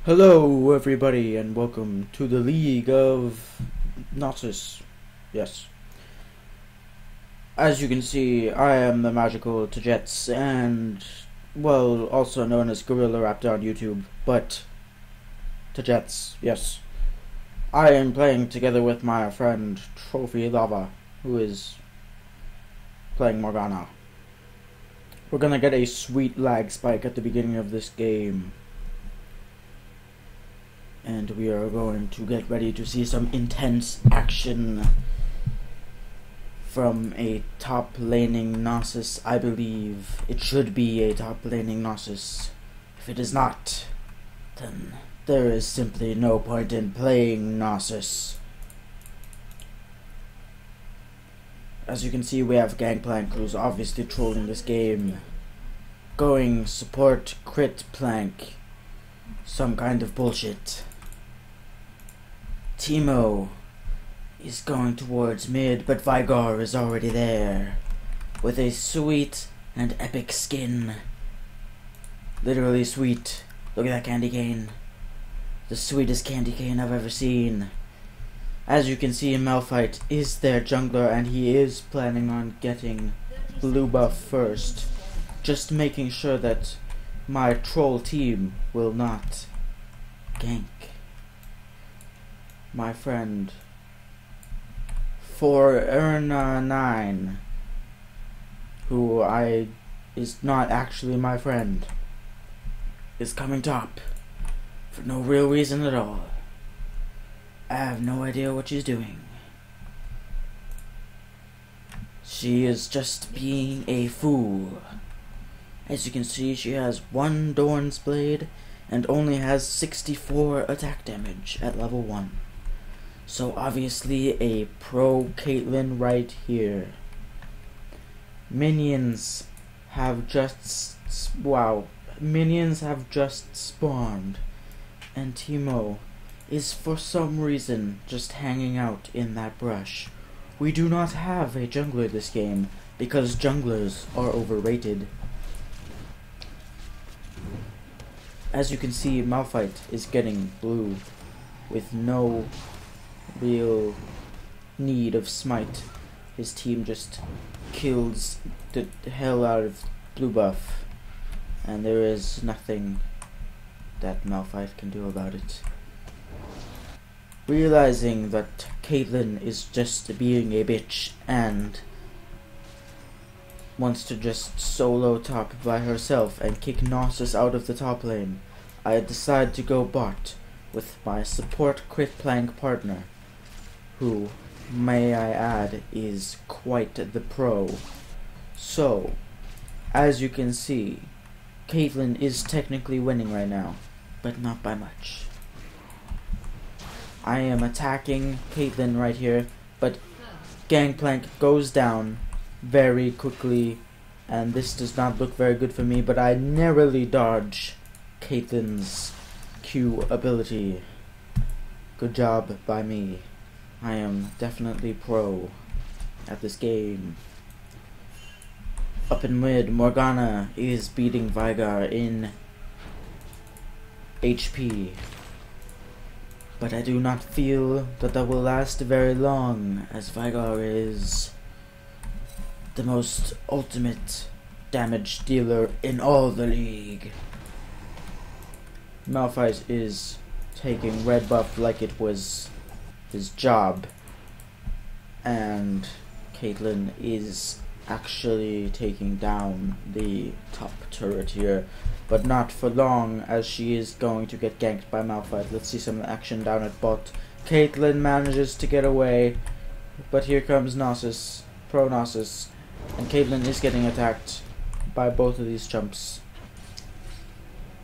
Hello everybody and welcome to the League of Nasus. Yes. As you can see, I am the magical Tajets and, well, also known as Gorilla Raptor on YouTube, but Tajets, yes. I am playing together with my friend Trophy Lava, who is playing Morgana. We're gonna get a sweet lag spike at the beginning of this game. And we are going to get ready to see some intense action from a top laning Nasus. I believe it should be a top laning Nasus. If it is not, then there is simply no point in playing Nasus. As you can see, we have Gangplank, who's obviously trolling this game. Going support crit plank. Some kind of bullshit. Teemo is going towards mid, but Vigor is already there with a sweet and epic skin. Literally sweet. Look at that candy cane. The sweetest candy cane I've ever seen. As you can see, Malphite is their jungler and he is planning on getting blue buff first. Just making sure that my troll team will not gank my friend for Erna 9, who is not actually my friend, is coming top for no real reason at all. I have no idea what she's doing. She is just being a fool. As you can see, she has one Dorn's Blade and only has 64 attack damage at level 1. So obviously a pro Caitlyn right here. Minions have just spawned, and Teemo is for some reason just hanging out in that brush. We do not have a jungler this game because junglers are overrated. As you can see, Malphite is getting blue with no real need of smite. His team just kills the hell out of blue buff, and there is nothing that Malphite can do about it. Realizing that Caitlyn is just being a bitch and wants to just solo top by herself and kick Nasus out of the top lane, I decide to go bot with my support crit plank partner, who, may I add, is quite the pro. So, as you can see, Caitlyn is technically winning right now, but not by much. I am attacking Caitlyn right here, but Gangplank goes down very quickly, and this does not look very good for me, but I narrowly dodge Caitlyn's Q ability. Good job by me. I am definitely pro at this game. Up in mid, Morgana is beating Vigor in HP. But I do not feel that will last very long, as Vigor is the most ultimate damage dealer in all the league. Malphite is taking red buff like it was his job, and Caitlyn is actually taking down the top turret here, but not for long, as she is going to get ganked by Malphite. Let's see some action down at bot. Caitlyn manages to get away, but here comes Nasus, pro Nasus, and Caitlyn is getting attacked by both of these chumps.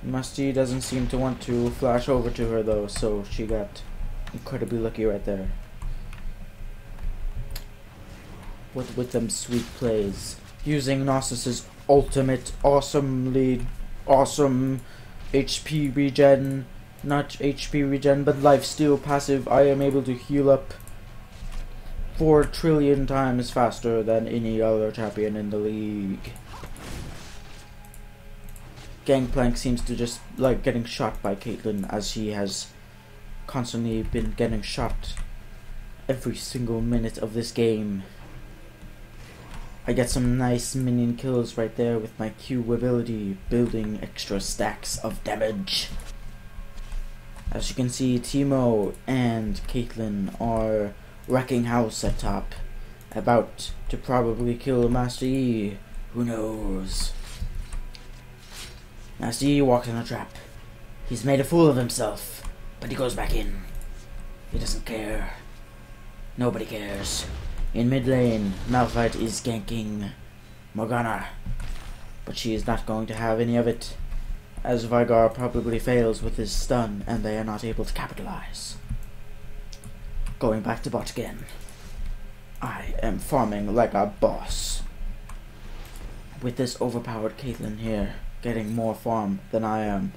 Musty doesn't seem to want to flash over to her though, so she got incredibly lucky right there. With them sweet plays, using Nasus's ultimate awesomely awesome HP regen, not HP regen but lifesteal passive. I am able to heal up 4 trillion times faster than any other champion in the league. Gangplank seems to just like getting shot by Caitlyn, as she has constantly been getting shot every single minute of this game. I get some nice minion kills right there with my Q ability, building extra stacks of damage. As you can see, Teemo and Caitlyn are wrecking house at top, about to probably kill Master Yi. Who knows? Master Yi walks in a trap. He's made a fool of himself, but he goes back in. He doesn't care. Nobody cares. In mid lane, Malphite is ganking Morgana, but she is not going to have any of it, as Veigar probably fails with his stun and they are not able to capitalize. Going back to bot again. I am farming like a boss. With this overpowered Caitlyn here, getting more farm than I am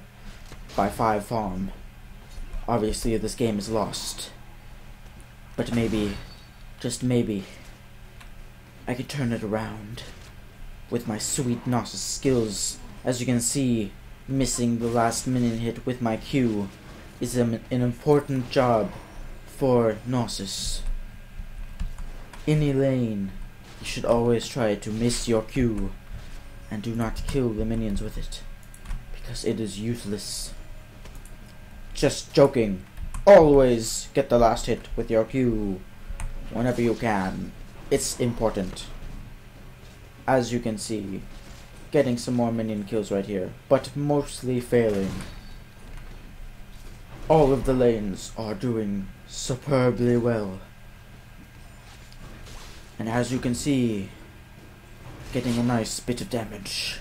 by 5 farm. Obviously this game is lost, but maybe, just maybe, I could turn it around with my sweet Nasus skills. As you can see, missing the last minion hit with my Q is an important job for Nasus. Any lane, you should always try to miss your Q and do not kill the minions with it, because it is useless. Just joking. Always get the last hit with your Q whenever you can. It's important. As you can see, getting some more minion kills right here, but mostly failing. All of the lanes are doing superbly well. And as you can see, getting a nice bit of damage.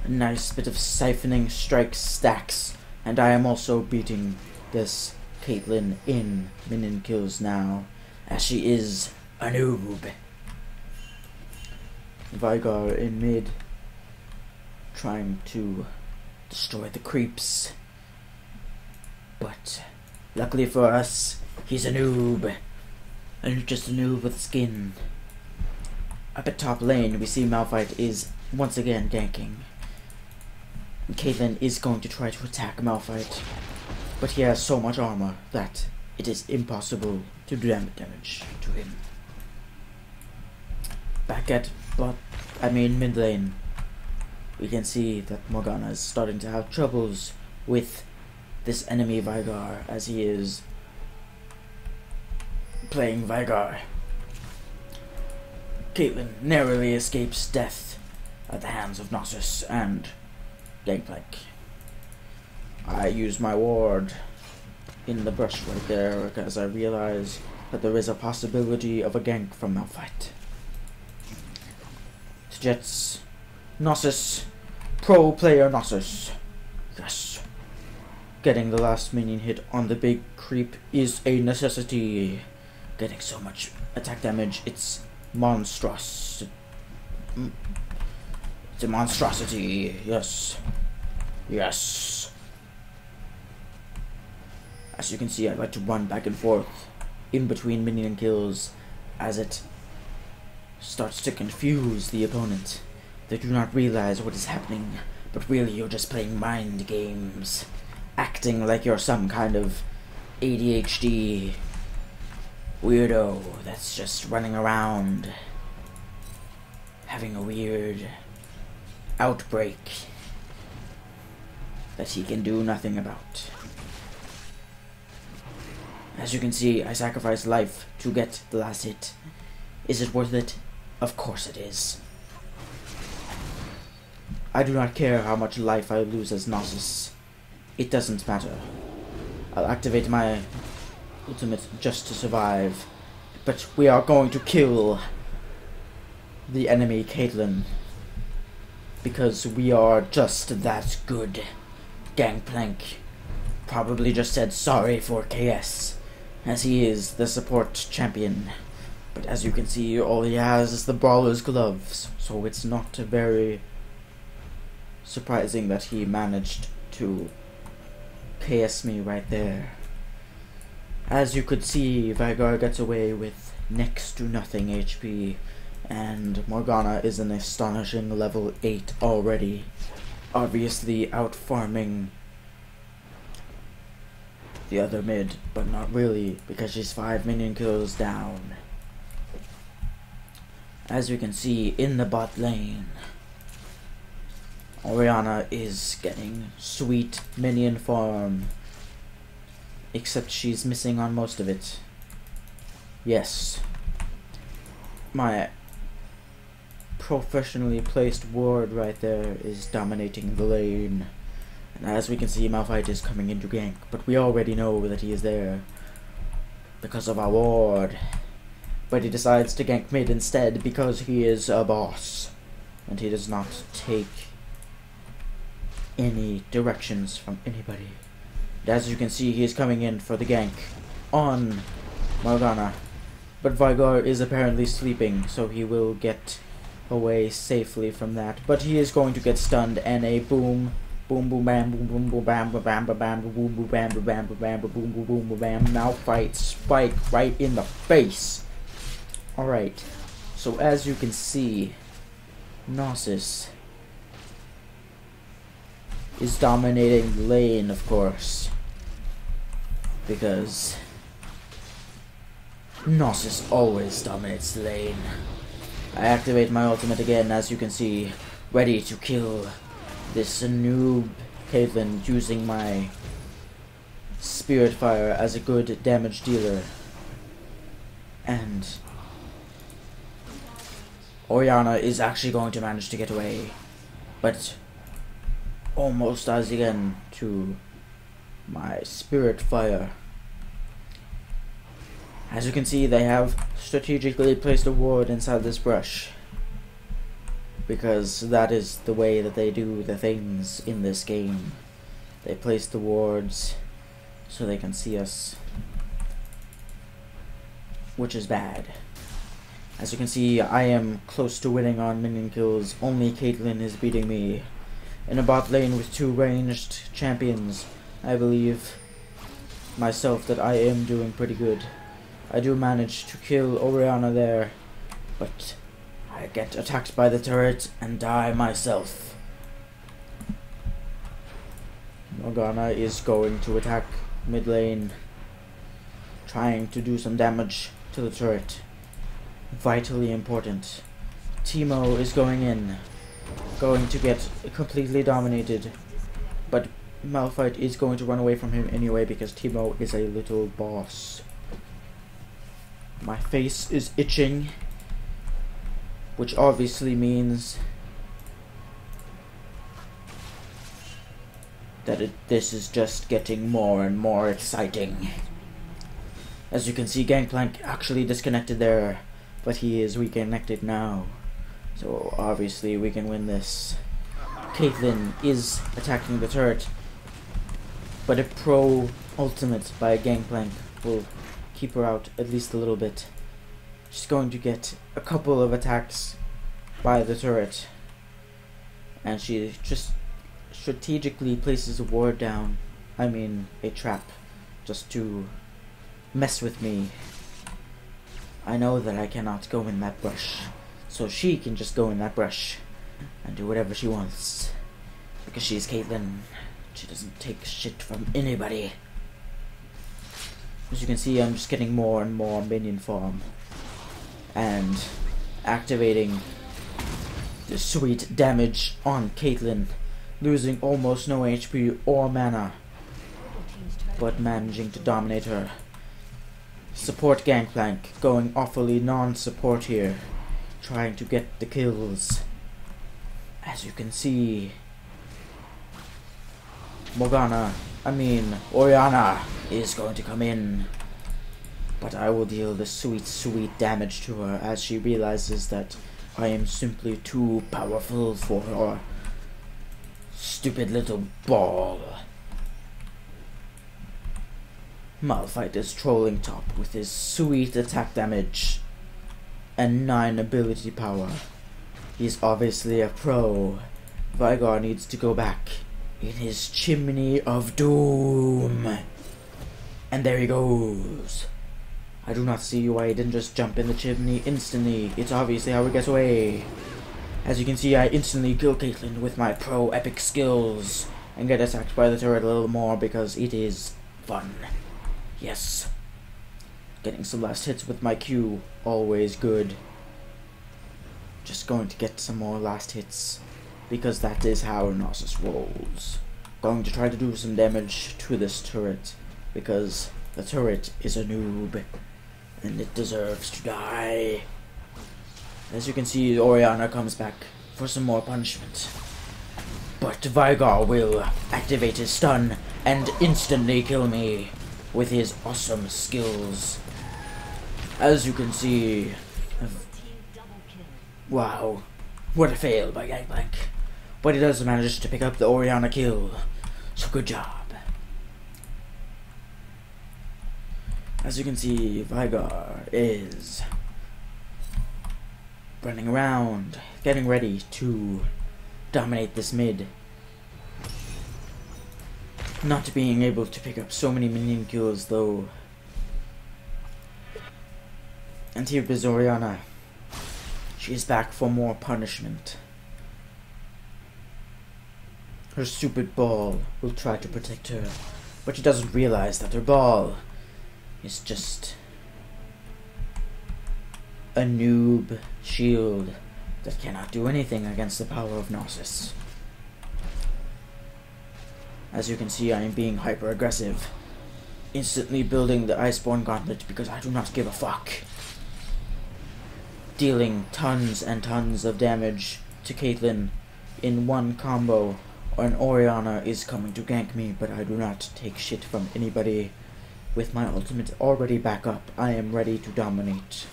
A nice bit of siphoning strikes stacks. And I am also beating this Caitlyn in minion kills now, as she is a noob. Veigar in mid, trying to destroy the creeps. But luckily for us, he's a noob. And just a noob with skin. Up at top lane, we see Malphite is once again ganking. Caitlyn is going to try to attack Malphite, but he has so much armor that it is impossible to do damage to him. Back at mid lane, we can see that Morgana is starting to have troubles with this enemy Veigar, as he is playing Veigar. Caitlyn narrowly escapes death at the hands of Nasus and Gangplank. I use my ward in the brush right there because I realize that there is a possibility of a gank from Malphite. Jets, Nasus, pro player Nasus. Yes. Getting the last minion hit on the big creep is a necessity. Getting so much attack damage, it's monstrous. It's a monstrosity. Yes. Yes. As you can see, I like to run back and forth in between minion kills as it starts to confuse the opponent. They do not realize what is happening, but really you're just playing mind games, acting like you're some kind of ADHD weirdo that's just running around having a weird outbreak that he can do nothing about. As you can see, I sacrificed life to get the last hit. Is it worth it? Of course it is. I do not care how much life I lose as Nasus. It doesn't matter. I'll activate my ultimate just to survive. But we are going to kill the enemy Caitlyn, because we are just that good. Gangplank probably just said sorry for KS, as he is the support champion. But as you can see, all he has is the brawler's gloves, so it's not very surprising that he managed to KS me right there. As you could see, Veigar gets away with next to nothing HP, and Morgana is an astonishing level 8 already. obviously out farming the other mid, but not really, because she's 5 minion kills down. As you can see in the bot lane, Orianna is getting sweet minion farm, except she's missing on most of it. Yes, my professionally placed ward right there is dominating the lane. And as we can see, Malphite is coming into gank, but we already know that he is there because of our ward. But he decides to gank mid instead because he is a boss, and he does not take any directions from anybody. And as you can see, he is coming in for the gank on Morgana, but Veigar is apparently sleeping, so he will get away safely from that. But he is going to get stunned, and a boom. Boom boom bam boom boom boom bam ba bam ba bam ba boom boom bam ba bam ba bam ba boom boom boom ba bam. Malphite spike right in the face. Alright, so as you can see, Nasus is dominating the lane, of course, because Nasus always dominates the lane. I activate my ultimate again, as you can see, ready to kill this noob Caitlyn using my Spirit Fire as a good damage dealer. And Orianna is actually going to manage to get away, but almost dies again to my Spirit Fire. As you can see, they have strategically placed a ward inside this brush, because that is the way that they do the things in this game. They place the wards so they can see us, which is bad. As you can see, I am close to winning on minion kills. Only Caitlyn is beating me. In a bot lane with 2 ranged champions, I believe myself that I am doing pretty good. I do manage to kill Orianna there, but I get attacked by the turret and die myself. Morgana is going to attack mid lane, trying to do some damage to the turret. Vitally important. Teemo is going in, going to get completely dominated, but Malphite is going to run away from him anyway because Teemo is a little boss. My face is itching, which obviously means that this is just getting more and more exciting. As you can see, Gangplank actually disconnected there, but he is reconnected now, so obviously we can win this. Caitlyn is attacking the turret, but a pro ultimate by a Gangplank will keep her out at least a little bit. She's going to get a couple of attacks by the turret, and she just strategically places a ward down, I mean a trap, just to mess with me. I know that I cannot go in that brush, so she can just go in that brush and do whatever she wants, because she's Caitlyn. She doesn't take shit from anybody. As you can see, I'm just getting more and more minion farm and activating the sweet damage on Caitlyn, losing almost no HP or mana, but managing to dominate her. Support Gangplank going awfully non-support here, trying to get the kills. As you can see, Orianna is going to come in, but I will deal the sweet damage to her as she realizes that I am simply too powerful for her stupid little ball. Malphite is trolling top with his sweet attack damage and 9 ability power. He's obviously a pro. Veigar needs to go back in his chimney of doom. And there he goes. I do not see why he didn't just jump in the chimney instantly. It's obviously how he gets away. As you can see, I instantly kill Caitlyn with my pro epic skills and get attacked by the turret a little more because it is fun. Yes. Getting some last hits with my Q, always good. Just going to get some more last hits because that is how Nasus rolls. Going to try to do some damage to this turret because the turret is a noob and it deserves to die. As you can see, Orianna comes back for some more punishment. But Vigar will activate his stun and instantly kill me with his awesome skills. As you can see, wow, what a fail by Gangplank. But he does manage to pick up the Orianna kill, so good job. As you can see, Vigar is running around, getting ready to dominate this mid. Not being able to pick up so many minion kills though. And here is Orianna. She is back for more punishment. Her stupid ball will try to protect her, but she doesn't realize that her ball is just a noob shield that cannot do anything against the power of Nasus. As you can see, I am being hyper aggressive, instantly building the Iceborne Gauntlet because I do not give a fuck. Dealing tons and tons of damage to Caitlyn in one combo. An Orianna is coming to gank me, but I do not take shit from anybody. With my ultimate already back up, I am ready to dominate.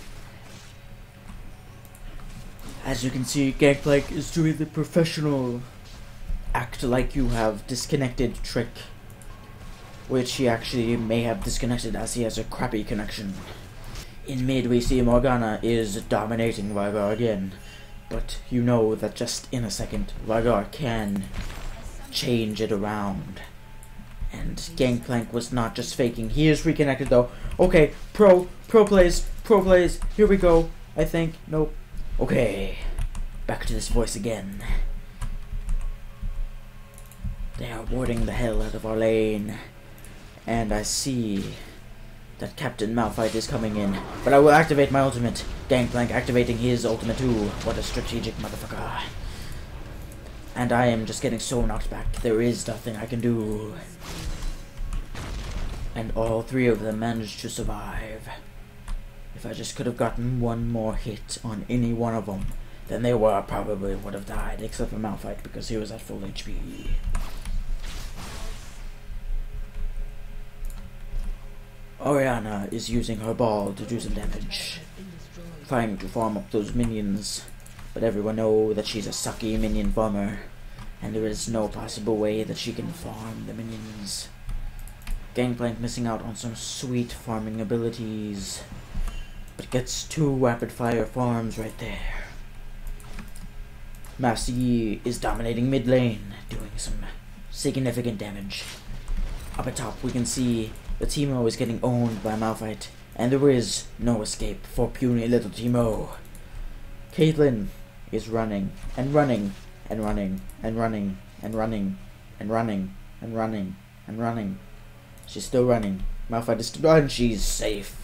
As you can see, Gangplank is doing the professional act like you have disconnected trick, which he actually may have disconnected as he has a crappy connection. In mid we see Morgana is dominating Vigar again, but you know that just in a second Vigar can change it around. And Gangplank was not just faking, he is reconnected though. Okay, pro plays, here we go, I think, nope. Okay, back to this voice again. They are warding the hell out of our lane, and I see that Captain Malphite is coming in, but I will activate my ultimate. Gangplank activating his ultimate too. What a strategic motherfucker. And I am just getting so knocked back. There is nothing I can do. And all three of them managed to survive. If I just could have gotten one more hit on any one of them, then they probably would have died, except for Malphite because he was at full HP. Orianna is using her ball to do some damage, trying to farm up those minions, but everyone knows that she's a sucky minion farmer, and there is no possible way that she can farm the minions. Gangplank missing out on some sweet farming abilities, but gets 2 rapid fire farms right there. Master Yi is dominating mid lane, doing some significant damage. Up at top we can see the Teemo is getting owned by Malphite, and there is no escape for puny little Teemo. Caitlyn is running, and running, and running, and running, and running, and running, and running, and running. She's still running. Malphite is still running, she's safe.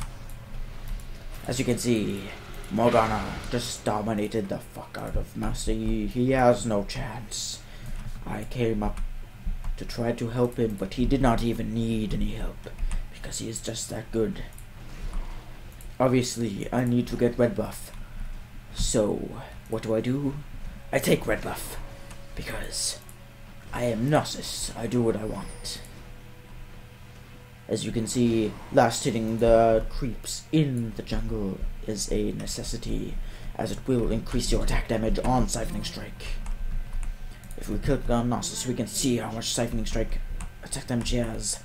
As you can see, Morgana just dominated the fuck out of Master Yi. He has no chance. I came up to try to help him, but he did not even need any help, because he is just that good. Obviously, I need to get red buff. So, what do? I take red buff, because I am Nasus. I do what I want. As you can see, last hitting the creeps in the jungle is a necessity, as it will increase your attack damage on Siphoning Strike. If we click on Nasus, we can see how much Siphoning Strike attack damage he has.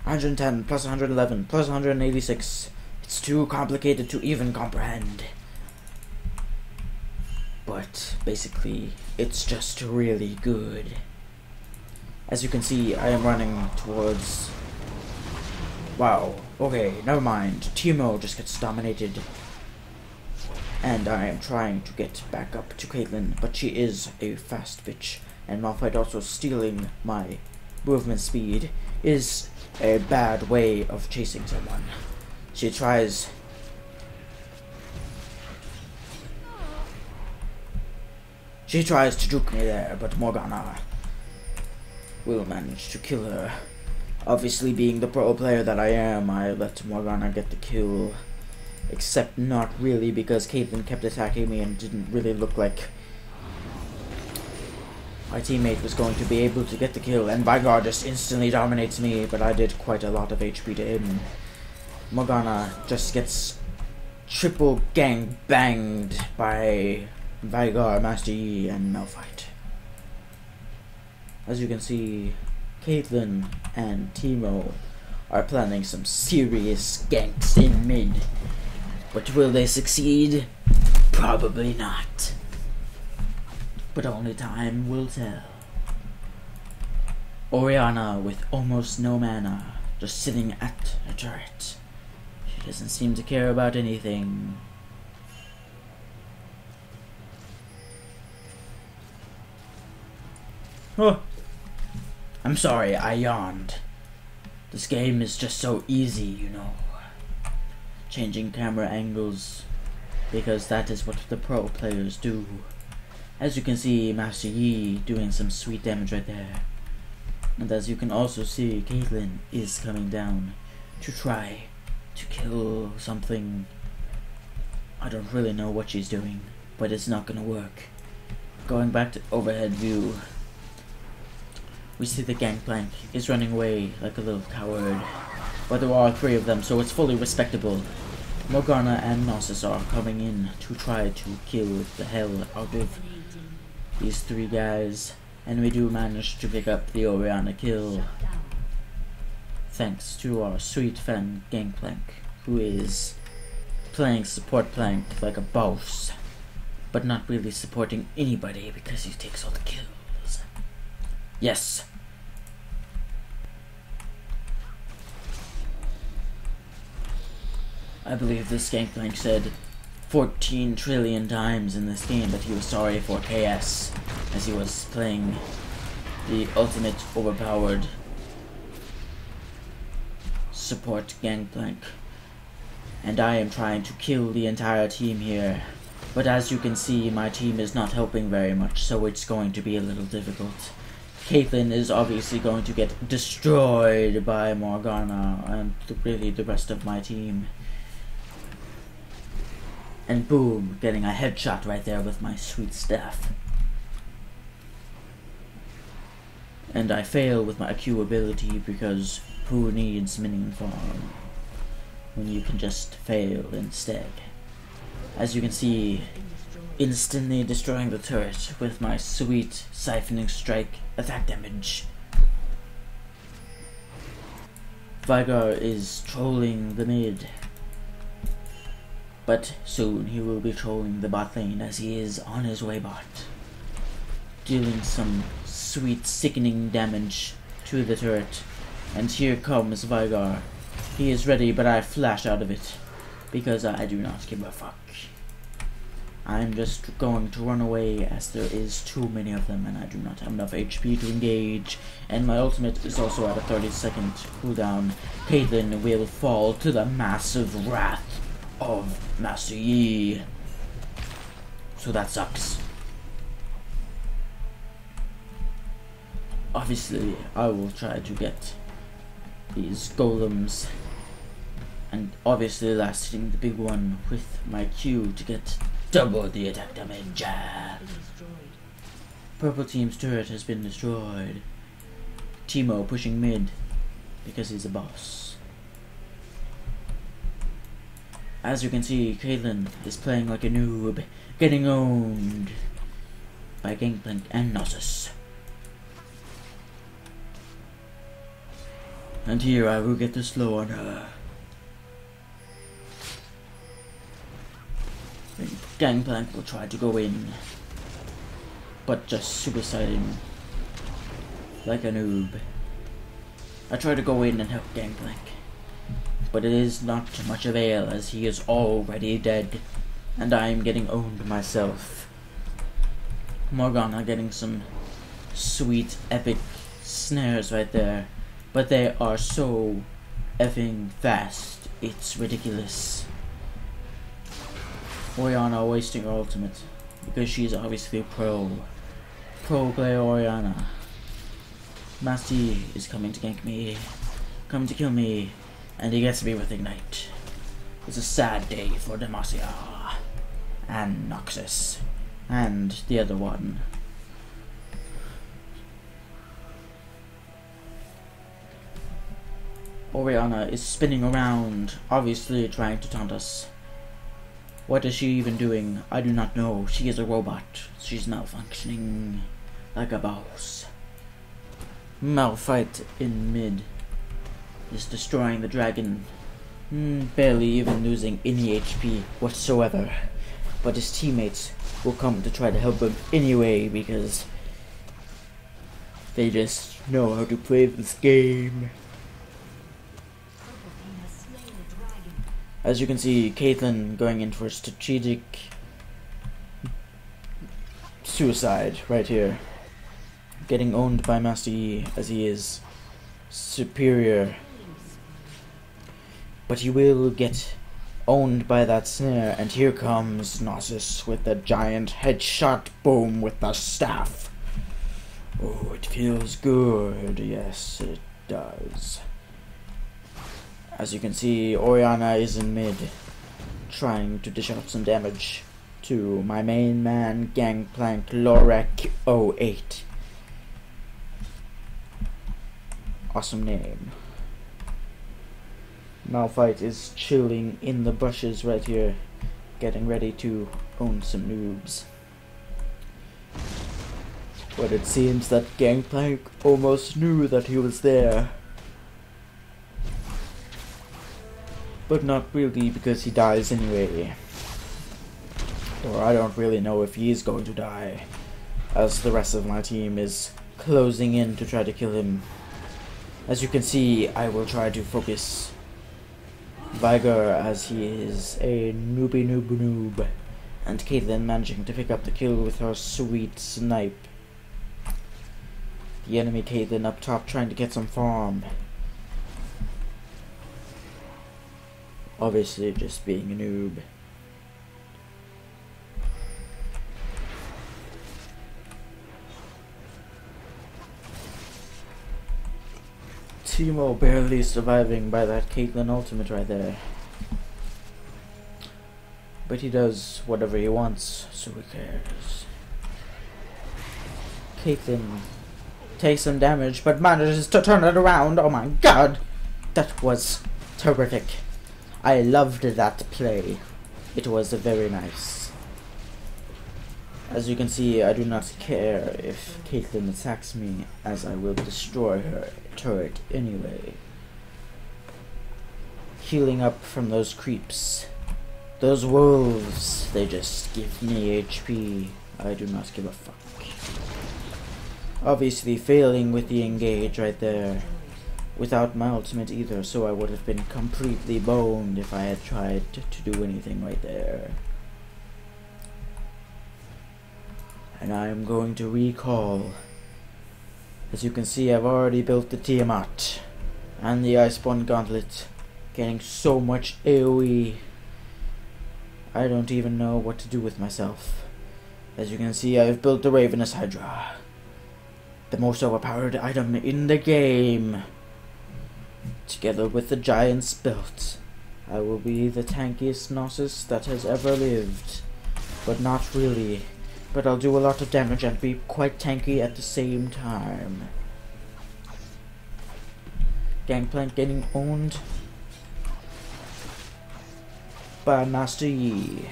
110 plus 111 plus 186. It's too complicated to even comprehend. But basically, it's just really good. As you can see, I am running towards... Wow, okay, never mind. Teemo just gets dominated. And I am trying to get back up to Caitlyn, but she is a fast bitch. And Malphite also stealing my movement speed is a bad way of chasing someone. She tries to juke me there, but Morgana will manage to kill her. Obviously, being the pro player that I am, I let Morgana get the kill. Except not really, because Caitlyn kept attacking me and didn't really look like my teammate was going to be able to get the kill. And Vigar just instantly dominates me, but I did quite a lot of HP to him. Morgana just gets triple gang banged by Vigar, Master Yi, and Malphite. As you can see, Caitlyn and Teemo are planning some serious ganks in mid. But will they succeed? Probably not. But only time will tell. Orianna with almost no mana, just sitting at a turret. She doesn't seem to care about anything. Oh, I'm sorry, I yawned. This game is just so easy, you know. Changing camera angles, because that is what the pro players do. As you can see, Master Yi doing some sweet damage right there. And as you can also see, Caitlyn is coming down to try to kill something. I don't really know what she's doing, but it's not gonna work. Going back to overhead view, we see the gangplank is running away like a little coward. But there are 3 of them, so it's fully respectable. Morgana and Nasus are coming in to try to kill the hell out of these 3 guys. And we do manage to pick up the Orianna kill, thanks to our sweet friend Gangplank, who is playing support plank like a boss, but not really supporting anybody because he takes all the kills. Yes. I believe this Gangplank said 14 trillion times in this game that he was sorry for KS, as he was playing the ultimate overpowered support Gangplank. And I am trying to kill the entire team here, but as you can see, my team is not helping very much, so it's going to be a little difficult. Caitlyn is obviously going to get destroyed by Morgana and really the rest of my team. And boom, getting a headshot right there with my sweet staff. And I fail with my IQ ability because who needs minion farm when you can just fail instead? As you can see, instantly destroying the turret with my sweet siphoning strike attack damage. Vigar is trolling the mid, but soon he will be trolling the bot lane as he is on his way bot, dealing some sweet sickening damage to the turret. And here comes Vigar. He is ready, but I flash out of it because I do not give a fuck. I'm just going to run away as there is too many of them and I do not have enough HP to engage. And my ultimate is also at a 30-second cooldown. Caitlyn will fall to the massive wrath of Master Yi. So that sucks. Obviously, I will try to get these golems, and obviously last hitting the big one with my Q to get double the attack damage. Purple team's turret has been destroyed. Teemo pushing mid because he's a boss. As you can see, Caitlyn is playing like a noob, getting owned by Gangplank and Nasus. And here I will get the slow on her. Gangplank will try to go in, but just suiciding like a noob. I try to go in and help Gangplank, but it is not to much avail as he is already dead. and I am getting owned myself. Morgana getting some sweet, epic snares right there, but they are so effing fast, it's ridiculous. Orianna wasting her ultimate, because she's obviously pro player Orianna. Masti is coming to gank me, coming to kill me, and he gets me with Ignite. It's a sad day for Demacia, and Nasus, and the other one. Orianna is spinning around, obviously trying to taunt us. What is she even doing? I do not know. She is a robot. She's malfunctioning like a boss. Malphite in mid is destroying the dragon, barely even losing any HP whatsoever. But his teammates will come to try to help him anyway because they just know how to play this game. As you can see, Caitlyn going in for strategic suicide right here. Getting owned by Master Yi as he is superior. But he will get owned by that snare, and here comes Nasus with the giant headshot boom with the staff. Oh, it feels good. Yes, it does. As you can see, Orianna is in mid, trying to dish out some damage to my main man, Gangplank Lorek 08. Awesome name. Malphite is chilling in the bushes right here, getting ready to own some noobs. But it seems that Gangplank almost knew that he was there. But not really, because he dies anyway. Or I don't really know if he is going to die, as the rest of my team is closing in to try to kill him. As you can see, I will try to focus Vigor as he is a noob, and Caitlyn managing to pick up the kill with her sweet snipe. The enemy Caitlyn up top trying to get some farm. Obviously just being a noob. Teemo barely surviving by that Caitlyn ultimate right there. But he does whatever he wants, so who cares? Caitlyn takes some damage, but manages to turn it around. Oh my god! That was terrific. I loved that play. It was very nice. As you can see, I do not care if Caitlyn attacks me, as I will destroy her turret anyway. Healing up from those creeps. Those wolves, they just give me HP. I do not give a fuck. Obviously failing with the engage right there. Without my ultimate either, so I would have been completely boned if I had tried to do anything right there. And I am going to recall. As you can see, I've already built the Tiamat and the Iceborne Gauntlet, getting so much AoE. I don't even know what to do with myself. As you can see, I've built the Ravenous Hydra, the most overpowered item in the game. Together with the Giant's Belt, I will be the tankiest Nasus that has ever lived. But not really. But I'll do a lot of damage and be quite tanky at the same time. Gangplank getting owned by Master Yi.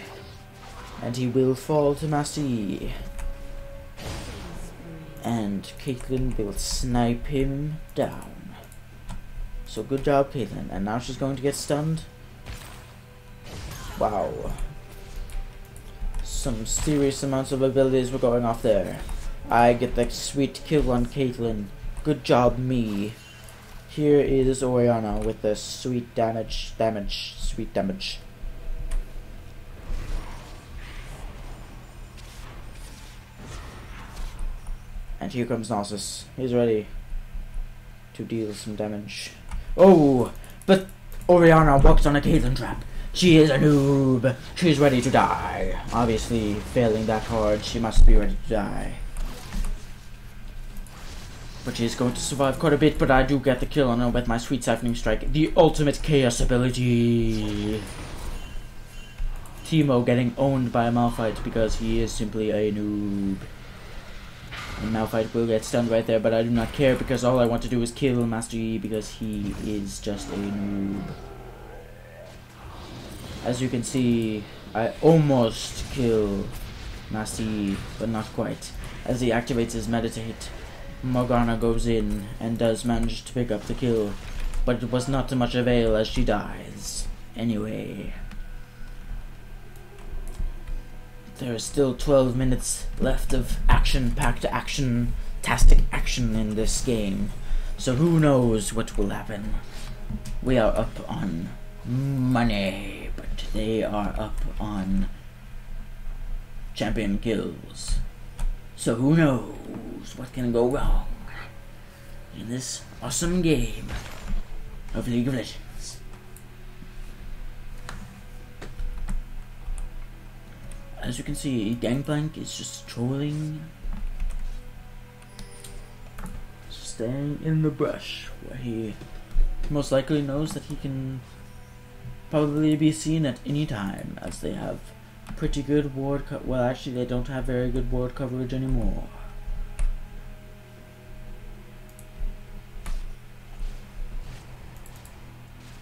And he will fall to Master Yi. And Caitlyn will snipe him down. So good job, Caitlyn. And now she's going to get stunned. Wow. Some serious amounts of abilities were going off there. I get that sweet kill on Caitlyn. Good job, me. Here is Orianna with the sweet damage. And here comes Nasus. He's ready to deal some damage. Oh, but Orianna walks on a Caitlyn trap. She is a noob. She's ready to die. Obviously, failing that hard, she must be ready to die. But she's going to survive quite a bit, but I do get the kill on her with my Sweet Siphoning Strike. The ultimate chaos ability. Teemo getting owned by a Malphite because he is simply a noob. And Malphite will get stunned right there, but I do not care because all I want to do is kill Master Yi because he is just a noob. As you can see, I almost kill Master Yi, but not quite. As he activates his Meditate, Morgana goes in and does manage to pick up the kill, but it was not to much avail as she dies. Anyway. There is still 12 minutes left of action-packed action-tastic action in this game. So who knows what will happen. We are up on money, but they are up on champion kills. So who knows what can go wrong in this awesome game of League of Legends. As you can see, Gangplank is just trolling, staying in the brush, where he most likely knows that he can probably be seen at any time, as they have pretty good ward well, actually, they don't have very good ward coverage anymore.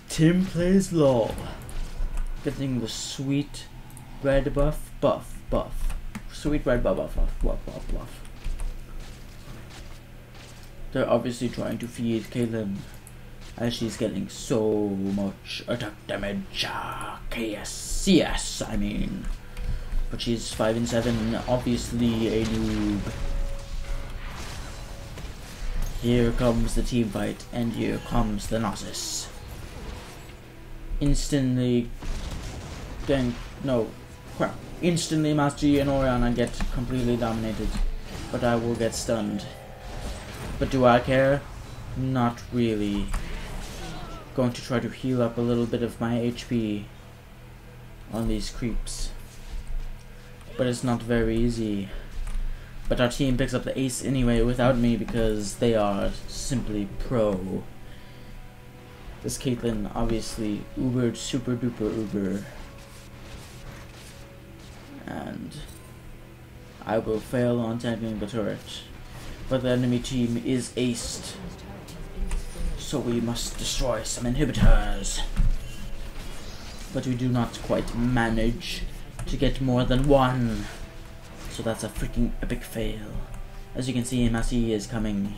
Tim plays LOL, getting the sweet red buff. Sweet red buff. They're obviously trying to feed Caitlyn as she's getting so much attack damage. CS, I mean. But she's 5 and 7, obviously a noob. Here comes the team fight, and here comes the Nasus. Instantly Instantly Master Yi and Orianna get completely dominated, but I will get stunned. But do I care? Not really. Going to try to heal up a little bit of my HP on these creeps, but it's not very easy. But our team picks up the ace anyway without me because they are simply pro. This Caitlyn obviously ubered super duper uber. And I will fail on tagging the turret, but the enemy team is aced, so we must destroy some inhibitors. But we do not quite manage to get more than one, so that's a freaking epic fail. As you can see, Master Yi is coming.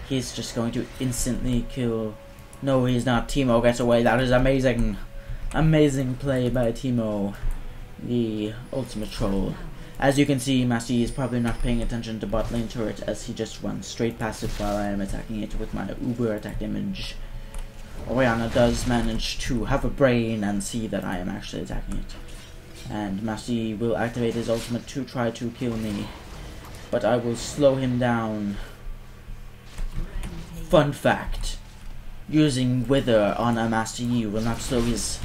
He's just going to instantly kill. No, he's not. Teemo gets away. That is amazing. Amazing play by Teemo, the ultimate troll. As you can see, Master Yi is probably not paying attention to bot lane turret as he just runs straight past it while I am attacking it with my uber attack image. Orianna does manage to have a brain and see that I am actually attacking it. And Master Yi will activate his ultimate to try to kill me, but I will slow him down. Fun fact, using Wither on a Master Yi will not slow his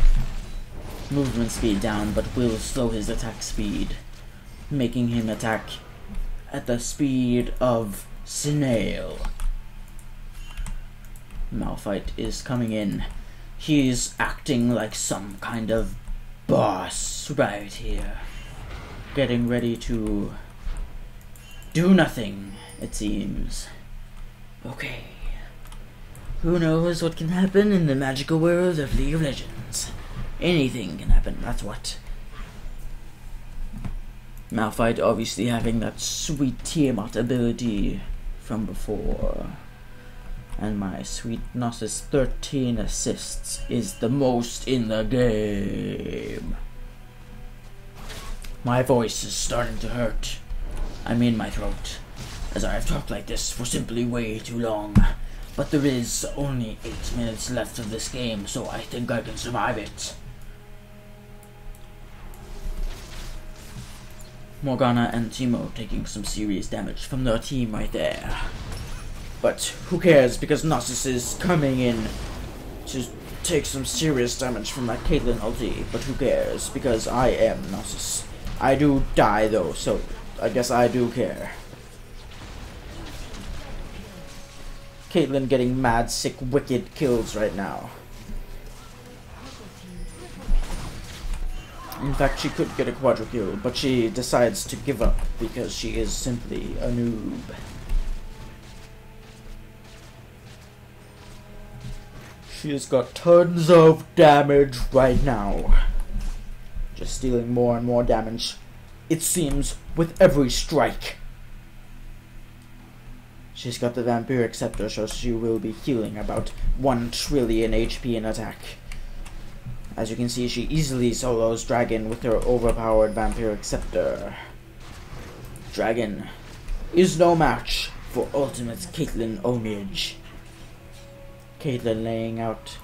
movement speed down, but will slow his attack speed, making him attack at the speed of snail. Malphite is coming in. He's acting like some kind of boss right here, getting ready to do nothing, it seems. Okay, who knows what can happen in the magical world of League of Legends? Anything can happen, that's what. Malphite obviously having that sweet Tiamat ability from before. And my sweet Nasus 13 assists is the most in the game. My voice is starting to hurt. I mean my throat, as I have talked like this for simply way too long. But there is only 8 minutes left of this game, so I think I can survive it. Morgana and Teemo taking some serious damage from their team right there. But who cares, because Nasus is coming in to take some serious damage from that Caitlyn ulti. But who cares, because I am Nasus. I do die though, so I guess I do care. Caitlyn getting mad, sick, wicked kills right now. In fact, she could get a quadra kill, but she decides to give up because she is simply a noob. She has got tons of damage right now. Just dealing more and more damage, it seems, with every strike. She's got the Vampiric Scepter, so she will be healing about 1 trillion HP in attack. As you can see, she easily solos Dragon with her overpowered Vampiric Scepter. Dragon is no match for ultimate Caitlyn ownage. Caitlyn laying out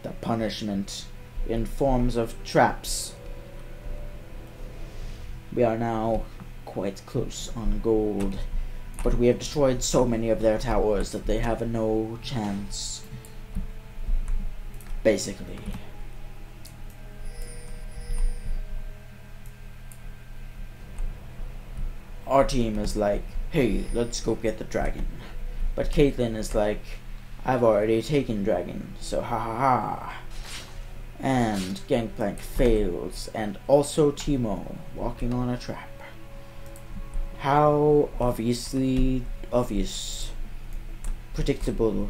the punishment in forms of traps. We are now quite close on gold, but we have destroyed so many of their towers that they have no chance, basically. Our team is like, hey, let's go get the dragon. But Caitlyn is like, I've already taken dragon, so ha ha ha. And Gangplank fails, and also Teemo walking on a trap. How obvious, predictable,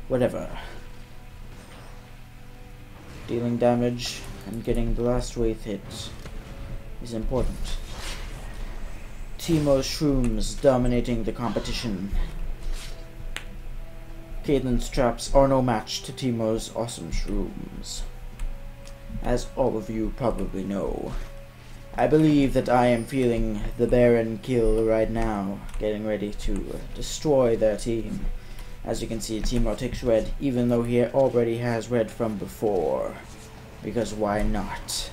whatever. Dealing damage and getting the last wraith hit is important. Teemo's shrooms dominating the competition. Caitlyn's traps are no match to Teemo's awesome shrooms. As all of you probably know, I believe that I am feeling the Baron kill right now, getting ready to destroy their team. As you can see, Teemo takes red, even though he already has red from before. Because why not?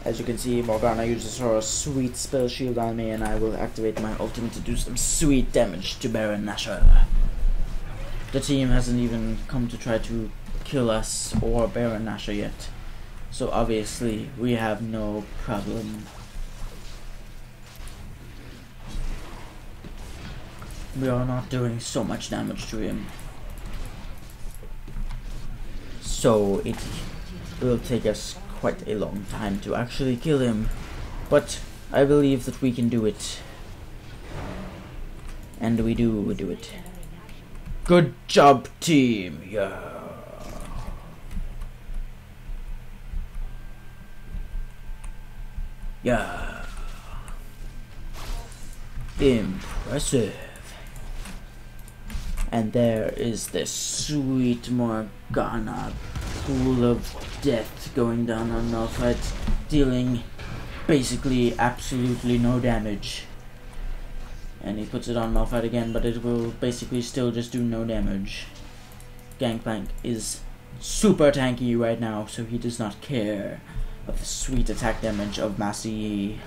As you can see, Morgana uses her sweet spell shield on me, and I will activate my ultimate to do some sweet damage to Baron Nashor. The team hasn't even come to try to kill us or Baron Nashor yet, so obviously we have no problem. We are not doing so much damage to him, so it will take us quite a long time to actually kill him, but I believe that we can do it, and we do it. Good job, team. Yeah, impressive. And there is this sweet Morgana pool of death going down on Malphite, dealing basically absolutely no damage. And he puts it on Malphite again, but it will basically still just do no damage. Gangplank is super tanky right now, so he does not care of the sweet attack damage of Massey.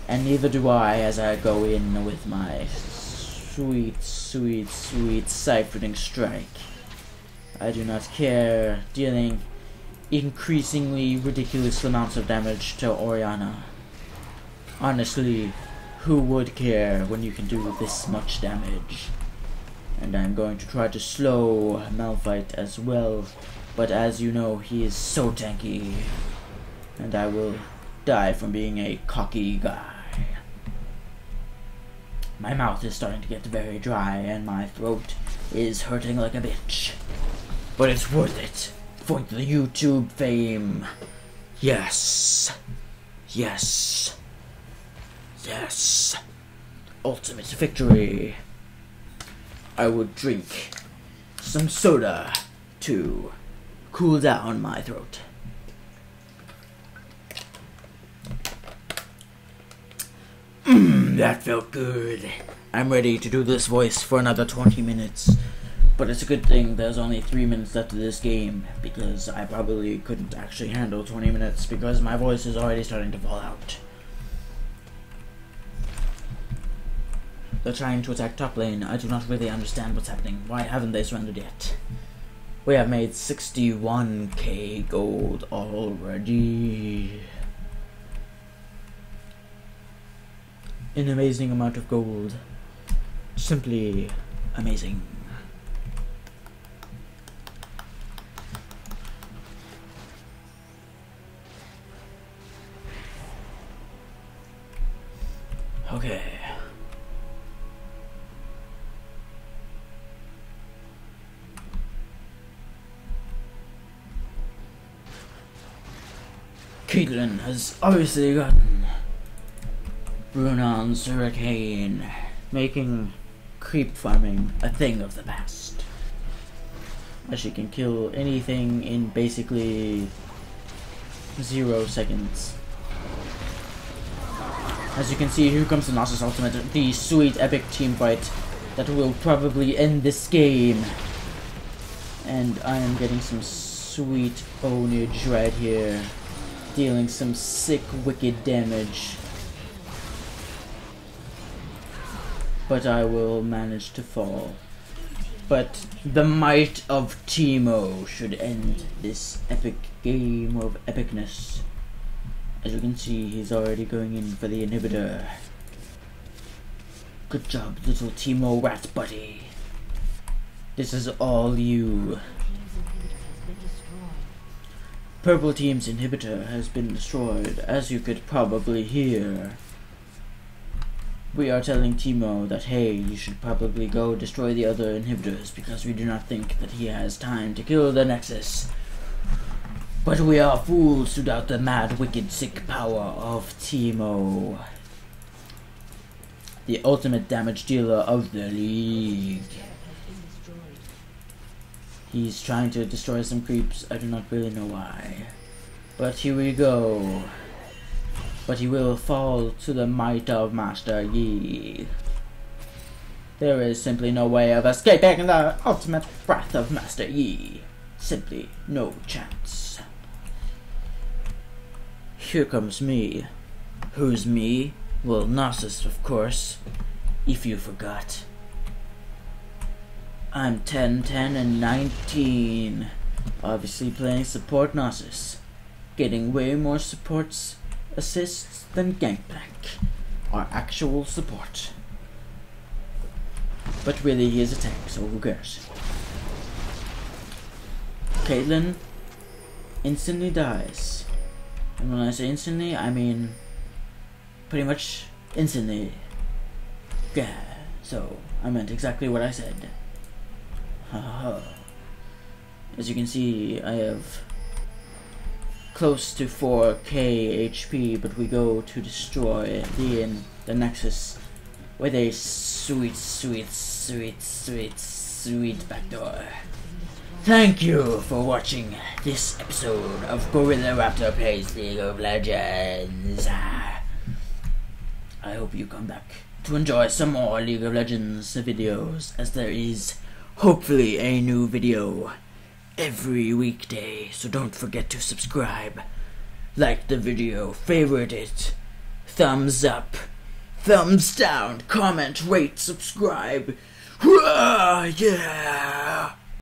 And neither do I, as I go in with my sweet ciphering strike. I do not care, dealing increasingly ridiculous amounts of damage to Orianna. Honestly, who would care when you can do this much damage? And I'm going to try to slow Malphite as well, but as you know, he is so tanky, and I will die from being a cocky guy. My mouth is starting to get very dry, and my throat is hurting like a bitch. But it's worth it for the YouTube fame. Yes. Yes. Yes. Ultimate victory. I would drink some soda to cool down my throat. That felt good. I'm ready to do this voice for another 20 minutes. But it's a good thing there's only 3 minutes left of this game, because I probably couldn't actually handle 20 minutes because my voice is already starting to fall out. They're trying to attack top lane. I do not really understand what's happening. Why haven't they surrendered yet? We have made 61k gold already. An amazing amount of gold. Simply amazing. Okay. Caitlyn has obviously gotten Brunon's Hurricane, making creep farming a thing of the past. As she can kill anything in basically 0 seconds. As you can see, here comes the Nasus ultimate, the sweet epic team fight that will probably end this game. And I am getting some sweet ownage right here, dealing some sick, wicked damage. But I will manage to fall. But the might of Teemo should end this epic game of epicness. As you can see, he's already going in for the inhibitor. Good job, little Teemo rat buddy. This is all you. Purple team's inhibitor has been destroyed, as you could probably hear. We are telling Teemo that, hey, you should probably go destroy the other inhibitors because we do not think that he has time to kill the Nexus. But we are fools to doubt the mad, wicked, sick power of Teemo, the ultimate damage dealer of the league. He's trying to destroy some creeps. I do not really know why. But here we go. But he will fall to the might of Master Yi. There is simply no way of escaping the ultimate wrath of Master Yi. Simply no chance. Here comes me. Who's me? Well, Nasus, of course. If you forgot. I'm 10, 10, and 19. Obviously playing support Nasus. Getting way more supports, assists than Gangplank. Our actual support. But really he is a tank, so who cares? Caitlyn instantly dies. And when I say instantly, I mean pretty much instantly. Yeah, so I meant exactly what I said. As you can see, I have close to 4k HP, but we go to destroy the Nexus with a sweet, sweet, sweet, sweet, sweet backdoor. Thank you for watching this episode of Gorilla Raptor Plays League of Legends. I hope you come back to enjoy some more League of Legends videos, as there is hopefully a new video every weekday, so don't forget to subscribe, like the video, favorite it, thumbs up, thumbs down, comment, rate, subscribe. Yeah!